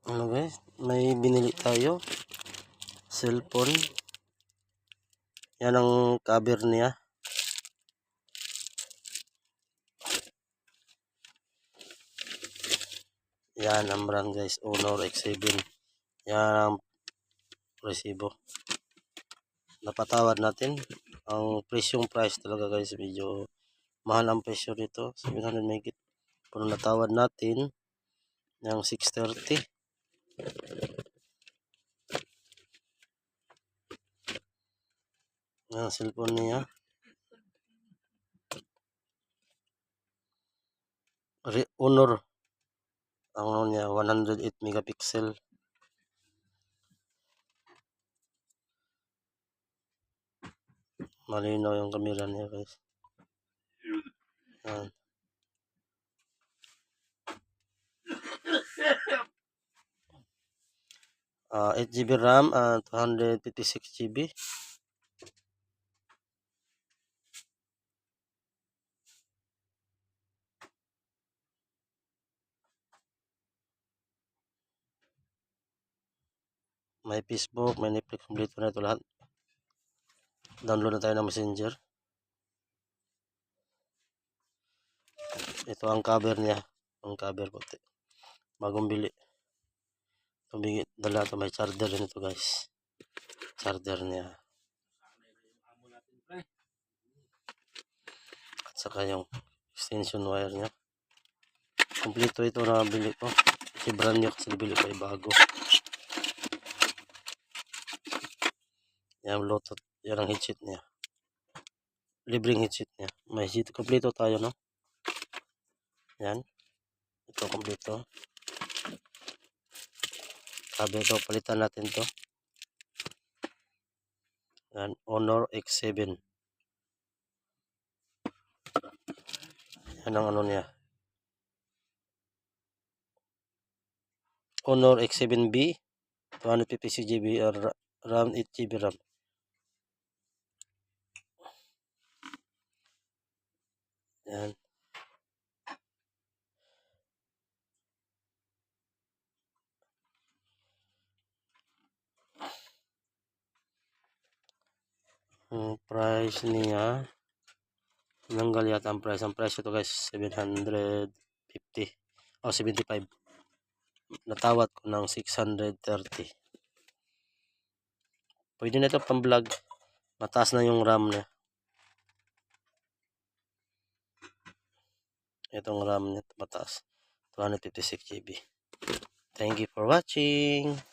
Ano guys, may binili tayo cellphone. Yan ang cover niya. Yan ang brand guys, Honor X7. Yan ang resibo. Napatawad natin. Ang price talaga guys, medyo mahal ang presyo dito. 700 megit. Pero natawad natin ng 630. Yan ang cellphone niya. Honor. Ang ano niya, 108 megapixel. Malinaw yung camera niya guys. Yan. 8GB RAM and 256GB. May Facebook, may Netflix, kompleto na ito lahat. Download na tayo ng Messenger. Ito ang cover niya. Ang cover puti. Bagong bili. Tumigit dala ito. May charger rin ito guys. Charger niya. At saka yung extension wire niya. Kompleto ito na bili ko. Kasi brand new kasi bili ko ay bago. Yan Bluetooth. Yan ang headset niya. Libreng headset niya. May headset. Kompleto tayo no. Yan. Ito kompleto. Sabi ito, palitan natin to. Yan, Honor X7. Yan ang ano niya. Honor X7B. 256GB RAM, 8GB RAM. Yan. Ang price niya, nanggal yata ang price. Ang price ito guys, 750 o 75. Natawad ko ng 630. Pwede na ito pang vlog. Mataas na yung RAM niya. Itong RAM niya mataas. 256GB. Thank you for watching.